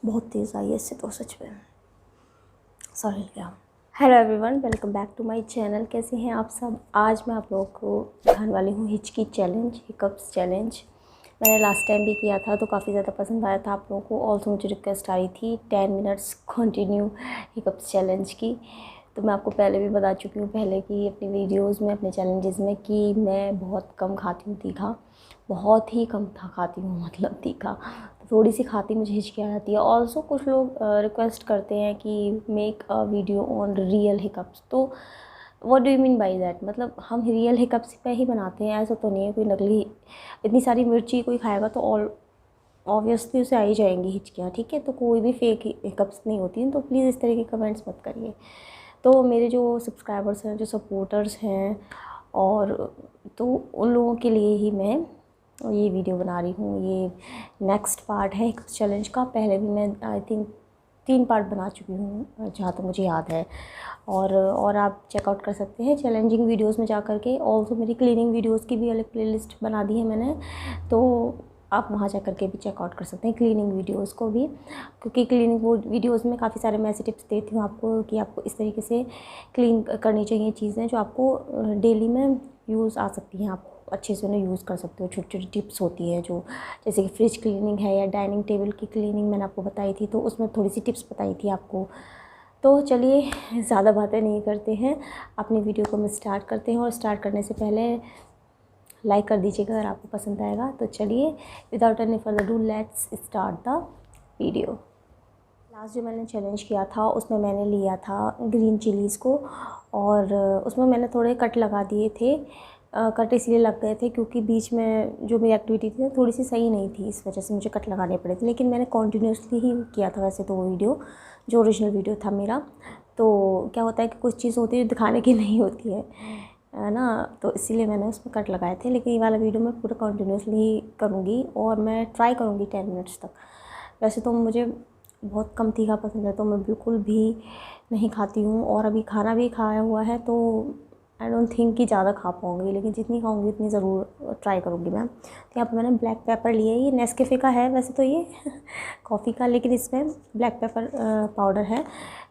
बहुत तेज़ आई है इससे तो सच में सॉरी क्या। Hello everyone, welcome back to my channel. कैसे हैं आप सब। आज मैं आप लोगों को दिखाने वाली हूँ हिचकी चैलेंज, हिकअप्स चैलेंज। मैंने लास्ट टाइम भी किया था तो काफ़ी ज़्यादा पसंद आया था आप लोगों को। ऑल्सो मुझे रिक्वेस्ट आई थी 10 मिनट्स कंटिन्यू हिकअप्स चैलेंज की। तो मैं आपको पहले भी बता चुकी हूँ पहले की अपनी वीडियोज़ में, अपने चैलेंजेस में, कि मैं बहुत कम खाती हूँ तीखा, बहुत ही कम खाती हूँ मतलब तीखा। थोड़ी सी खाती मुझे हिचकी आ जाती है। ऑल्सो कुछ लोग रिक्वेस्ट करते हैं कि make a video on real hiccups. तो what do you mean by that, मतलब हम रियल हिकअप्स पे ही बनाते हैं, ऐसा तो नहीं है कोई नकली। इतनी सारी मिर्ची कोई खाएगा तो ऑल ऑब्वियसली उसे आ ही जाएंगी हिचकियाँ, ठीक है। तो कोई भी फेक हिकअप्स नहीं होती हैं, तो प्लीज़ इस तरह के कमेंट्स मत करिए। तो मेरे जो सब्सक्राइबर्स हैं, जो सपोर्टर्स हैं, और तो उन लोगों के लिए ही मैं ये वीडियो बना रही हूँ। ये नेक्स्ट पार्ट है हिकअप्स चैलेंज का। पहले भी मैं आई थिंक 3 पार्ट बना चुकी हूँ जहाँ तक मुझे याद है। और आप चेकआउट कर सकते हैं चैलेंजिंग वीडियोस में जा कर के। ऑल्सो मेरी क्लीनिंग वीडियोस की भी अलग प्लेलिस्ट बना दी है मैंने, तो आप वहाँ जा कर के भी चेकआउट कर सकते हैं क्लीनिंग वीडियोस को भी। क्योंकि क्लीनिंग वीडियोस में काफ़ी सारे मैं ऐसे टिप्स देती हूँ आपको कि आपको इस तरीके से क्लीन करनी चाहिए चीज़ें जो आपको डेली में यूज़ आ सकती हैं। आप अच्छे से उन्हें यूज़ कर सकते हो। छोटी छोटी टिप्स होती हैं जो, जैसे कि फ्रिज क्लीनिंग है या डाइनिंग टेबल की क्लीनिंग मैंने आपको बताई थी, तो उसमें थोड़ी सी टिप्स बताई थी आपको। तो चलिए ज़्यादा बातें नहीं करते हैं, अपनी वीडियो को हम स्टार्ट करते हैं। और स्टार्ट करने से पहले लाइक कर दीजिएगा अगर आपको पसंद आएगा। तो चलिए without any further do let's start the video. Last जो मैंने चैलेंज किया था उसमें मैंने लिया था ग्रीन चिलीज़ को, और उसमें मैंने थोड़े कट लगा दिए थे। कट इसलिए लग गए थे क्योंकि बीच में जो मेरी एक्टिविटी थी थोड़ी सी सही नहीं थी, इस वजह से मुझे कट लगाने पड़े थे। लेकिन मैंने कॉन्टीन्यूसली ही किया था वैसे तो वो वीडियो, जो ओरिजिनल वीडियो था मेरा। तो क्या होता है कि कुछ चीज़ होती है जो दिखाने की नहीं होती है ना, तो इसीलिए मैंने उसमें कट लगाए थे। लेकिन ये वाला वीडियो मैं पूरा कॉन्टीन्यूसली करूँगी और मैं ट्राई करूँगी 10 मिनट्स तक। वैसे तो मुझे बहुत कम तीखा पसंद है, तो मैं बिल्कुल भी नहीं खाती हूँ। और अभी खाना भी खाया हुआ है, तो आई डोंट थिंक कि ज़्यादा खा पाऊँगी, लेकिन जितनी खाऊँगी उतनी ज़रूर ट्राई करूँगी मैं। तो यहाँ पे मैंने ब्लैक पेपर लिया है। ये नेस्कैफ़े का है वैसे तो ये कॉफ़ी का, लेकिन इसमें ब्लैक पेपर पाउडर है।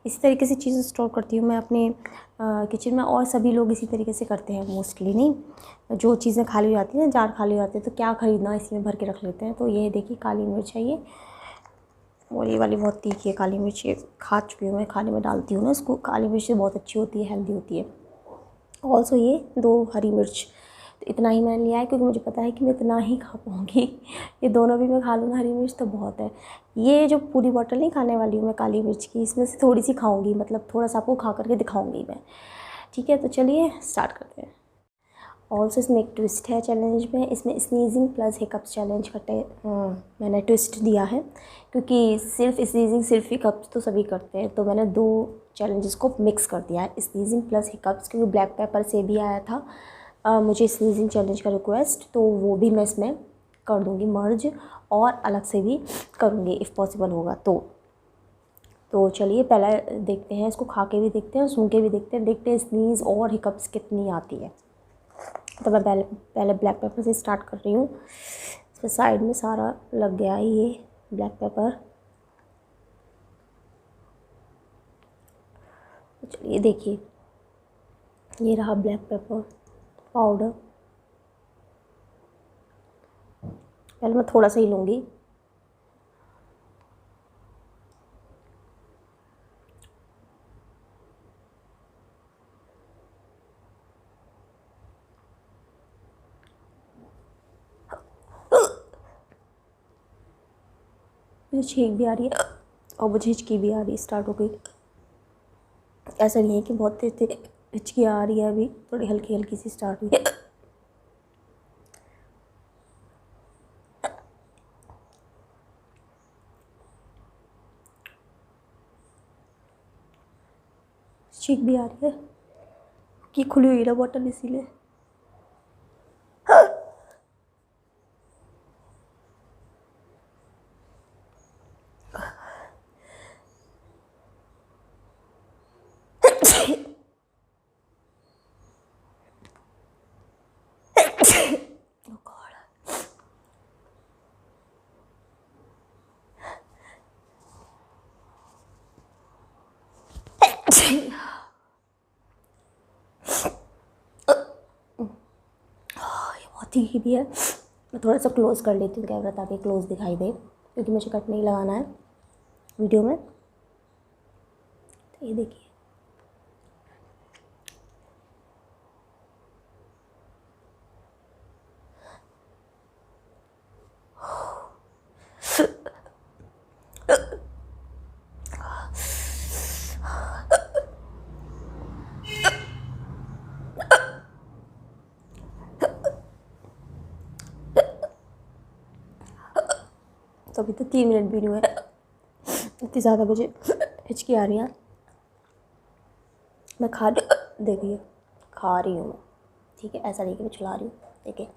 इसी तरीके से चीज़ें स्टोर करती हूँ मैं अपने किचन में, और सभी लोग इसी तरीके से करते हैं मोस्टली। नहीं, जो चीज़ें खाली हो जाती हैं ना, जार खाली हो जाते हैं, तो क्या ख़रीदना, इसी में भर के रख लेते हैं। तो ये देखिए काली मिर्च है ये, और ये वाली बहुत तीखी है काली मिर्च, ये खा चुकी हूँ मैं, खाने में डालती हूँ ना इसको। काली मिर्च बहुत अच्छी होती है, हेल्दी होती है। ऑल्सो ये 2 हरी मिर्च, तो इतना ही मैंने लिया है क्योंकि मुझे पता है कि मैं इतना ही खा पाऊँगी। ये दोनों भी मैं खा लूँ ना, हरी मिर्च तो बहुत है। ये जो पूरी बॉटल नहीं खाने वाली हूँ मैं काली मिर्च की, इसमें से थोड़ी सी खाऊँगी, मतलब थोड़ा सा आपको खा करके दिखाऊँगी मैं, ठीक है। तो चलिए स्टार्ट करते हैं। ऑल्सो इसमें एक ट्विस्ट है चैलेंज में, इसमें स्नीजिंग प्लस हिकअप्स चैलेंज का मैंने ट्विस्ट दिया है। क्योंकि सिर्फ स्नीजिंग सिर्फ हिकअप्स तो सभी करते हैं, तो मैंने 2 चैलेंजेस को मिक्स कर दिया है, स्नीजिंग प्लस हिकअप्स। क्योंकि ब्लैक पेपर से भी आया था मुझे स्नीजिंग चैलेंज का रिक्वेस्ट, तो वो भी मैं इसमें कर दूँगी मर्ज, और अलग से भी करूँगी इफ़ पॉसिबल होगा तो चलिए पहले देखते हैं, इसको खा के भी देखते हैं, सूंघ के भी देखते हैं स्नीज़ और हिकअप्स कितनी आती है। तो मैं पहले ब्लैक पेपर से स्टार्ट कर रही हूँ। इसके साइड में सारा लग गया है ये ब्लैक पेपर। तो चलिए देखिए, ये रहा ब्लैक पेपर पाउडर। पहले मैं थोड़ा सा ही लूँगी। मुझे छींक भी आ रही है और मुझे हिचकी भी आ रही है, स्टार्ट हो गई। ऐसा नहीं है कि बहुत तेज तेज हिचकी आ रही है, अभी थोड़ी हल्की हल्की सी स्टार्ट हुई है। छींक भी आ रही है कि खुली हुई ना बॉटल, इसीलिए। Oh God. बहुत ही भी है। मैं थोड़ा सा क्लोज़ कर लेती हूँ कैमरा ताकि क्लोज़ दिखाई दे, क्योंकि मुझे कट नहीं लगाना है वीडियो में। तो ये देखिए, तो अभी तो 3 मिनट भी नहीं हुए, इतनी ज़्यादा मुझे हिचकी आ रही है। मैं देखिए खा रही हूँ मैं, ठीक है, ऐसा नहीं कि मैं चला रही हूँ। देखिए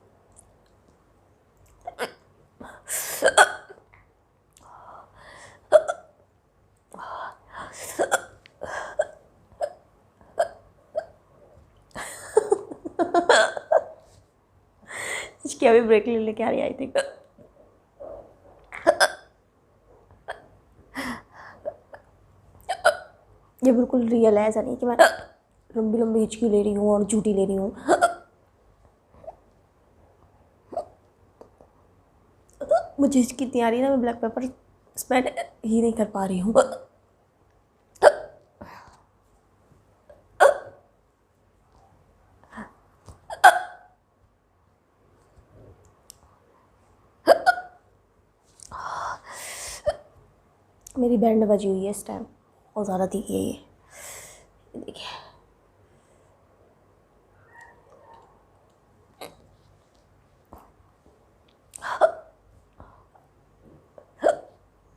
हिचकी अभी ब्रेक ले लेके आ रही है आई थिंक। ये बिल्कुल रियल है, ऐसा नहीं कि मैं लंबी लंबी हिचकी ले रही हूँ और झूठी ले रही हूँ। मुझे हिचकी इतनी आ रही है ना, मैं ब्लैक पेपर स्मेल ही नहीं कर पा रही हूँ। मेरी बैंड बजी हुई है इस टाइम, और ज़्यादा तीखी है ये देखिए।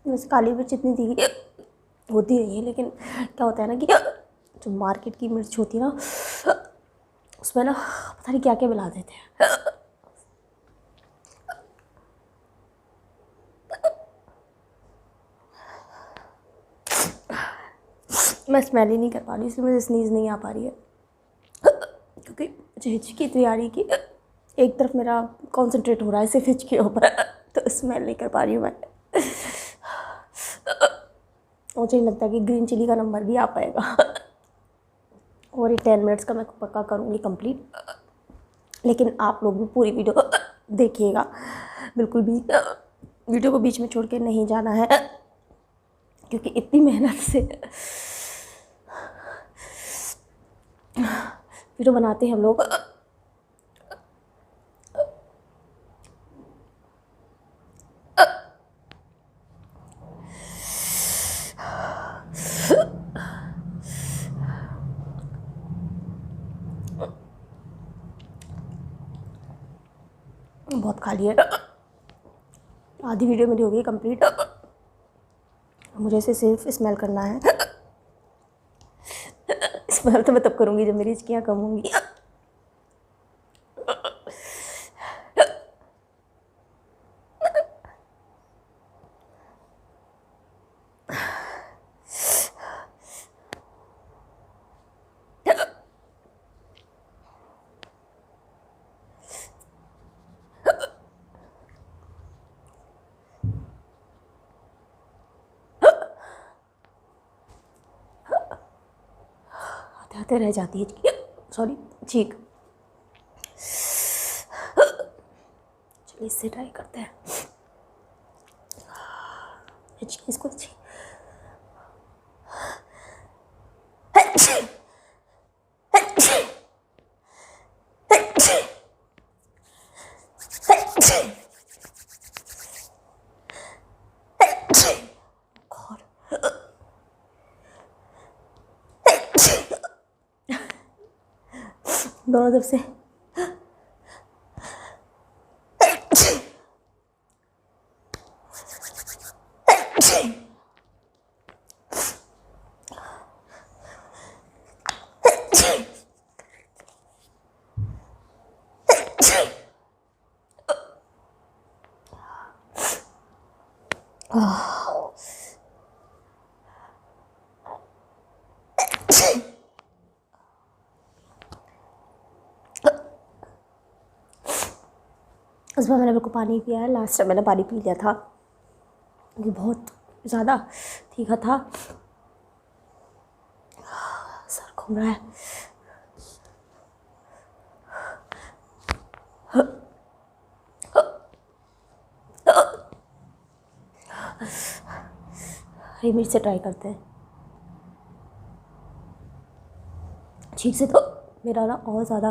वैसे काली मिर्च इतनी तीखी होती नहीं है, लेकिन क्या होता है ना कि जो मार्केट की मिर्च होती है ना, उसमें ना पता नहीं क्या क्या मिला देते हैं। मैं स्मेल ही नहीं कर पा रही, इसलिए मुझे स्नीज़ नहीं आ पा रही है, क्योंकि मुझे हिचकी इतनी आ रही है कि एक तरफ मेरा कंसंट्रेट हो रहा है सिर्फ हिचकी के ऊपर, तो स्मेल नहीं कर पा रही हूँ मैं। मुझे नहीं लगता कि ग्रीन चिली का नंबर भी आ पाएगा। और ये 10 मिनट्स का मैं पक्का करूँगी कंप्लीट, लेकिन आप लोग भी पूरी वीडियो देखिएगा, बिल्कुल भी वीडियो को बीच में छोड़ के नहीं जाना है, क्योंकि इतनी मेहनत से वीडियो बनाते हैं हम लोग। बहुत खा लिया, आधी वीडियो मेरी हो गई कंप्लीट। मुझे इसे सिर्फ स्मेल करना है। स्मेल तो मैं तब करूँगी जब मेरी हिचकियाँ कम होंगी। आते आते रह जाती है, सॉरी ठीक। चलिए इससे ट्राई करते हैं। इसको दोनों तरफ से इस बार मैंने बिल्कुल पानी पिया है, लास्ट टाइम मैंने पानी पी लिया था, ये बहुत ज़्यादा तीखा था। घूम रहा है। हरी मिर्च से ट्राई करते हैं। छींक से तो मेरा ना और ज़्यादा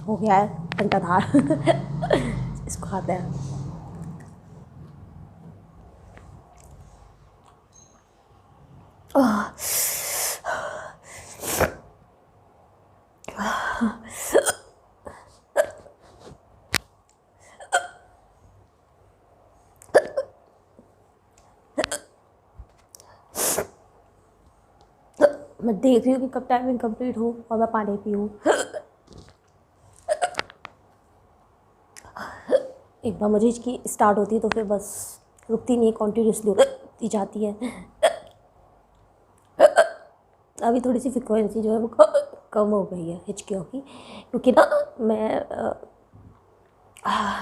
हो गया है कंटाधार। इसको खाते हैं। मैं देख रही हूँ कि कब टाइमिंग कंप्लीट हो और मैं पानी पीऊँ। एक बार मुझे इसकी स्टार्ट होती है तो फिर बस रुकती नहीं, कॉन्टीन्यूसली होती जाती है। अभी थोड़ी सी फ्रिक्वेंसी जो है वो कम हो गई है हिचकियों की, क्योंकि ना मैं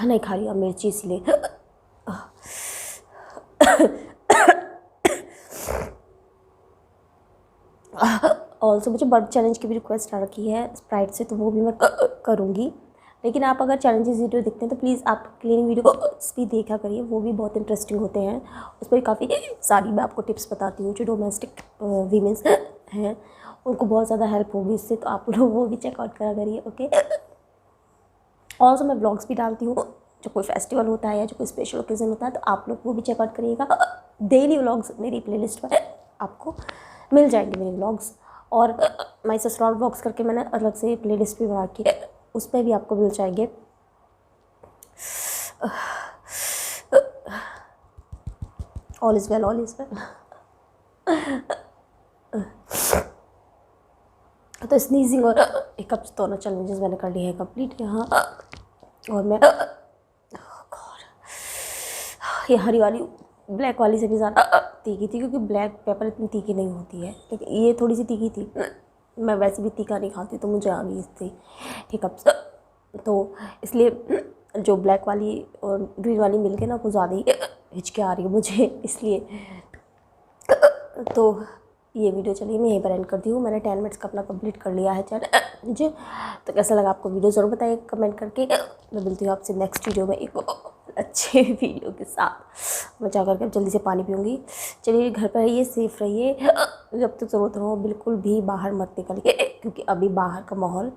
नहीं खा रही अब मिर्ची, इसलिए। ऑल्सो मुझे बर्फ चैलेंज की भी रिक्वेस्ट आ रखी है स्प्राइट से, तो वो भी मैं करूँगी। लेकिन आप अगर चैलेंजेस वीडियो देखते हैं तो प्लीज़ आप क्लीनिंग वीडियो भी देखा करिए, वो भी बहुत इंटरेस्टिंग होते हैं। उस पर काफ़ी सारी मैं आपको टिप्स बताती हूँ। जो डोमेस्टिक वीमेंस हैं उनको बहुत ज़्यादा हेल्प होगी इससे, तो आप लोग वो भी चेकआउट करा करिए, ओके। ऑल्सो मैं ब्लॉग्स भी डालती हूँ, जो कोई फेस्टिवल होता है या जो कोई स्पेशल ओकेज़न होता है तो आप लोग वो भी चेकआउट करिएगा। डेली व्लॉग्स मेरी प्लेलिस्ट पर आपको मिल जाएंगे मेरे व्लॉग्स, और माई ससुराल व्लॉग्स करके मैंने अलग से प्लेलिस्ट भी बना की है, उस पर भी आपको मिल जाएंगे। All is well, all is well. तो स्नीजिंग और हिकअप्स दोनों चैलेंजेस मैंने कर लिए हैं कंप्लीट यहाँ। और मैं ये हरी वाली ब्लैक वाली से भी ज़्यादा तीखी थी, क्योंकि ब्लैक पेपर इतनी तीखी नहीं होती है, लेकिन ये थोड़ी सी तीखी थी। मैं वैसे भी तीखा नहीं खाती, तो मुझे आ गई इससे हिकअप्स, तो इसलिए जो ब्लैक वाली और ग्रीन वाली मिल के ना वो ज़्यादा ही हिचके आ रही है मुझे, इसलिए। तो ये वीडियो चलिए मैं यहीं पर एंड करती हूँ। मैंने 10 मिनट्स का अपना कंप्लीट कर लिया है मुझे। तो कैसा लगा आपको वीडियो ज़रूर बताइए कमेंट करके। मैं मिलती हूँ आपसे नेक्स्ट वीडियो में एक अच्छे वीडियो के साथ। मैं जा करके जल्दी से पानी पीऊँगी। चलिए, घर पर रहिए, सेफ़ रहिए, जब तक ज़रूरत हो बिल्कुल भी बाहर मत निकलिए, क्योंकि अभी बाहर का माहौल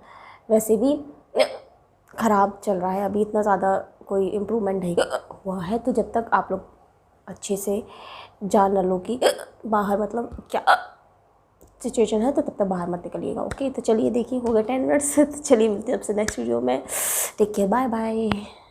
वैसे भी ख़राब चल रहा है। अभी इतना ज़्यादा कोई इम्प्रूवमेंट नहीं हुआ है, तो जब तक आप लोग अच्छे से जान न लो कि बाहर मतलब क्या सिचुएशन है, तो तब तक बाहर मत निकलिएगा, ओके। तो चलिए, देखिए हो गए 10 मिनट्स। तो चलिए मिलते हैं आपसे नेक्स्ट वीडियो में। Take care, bye bye.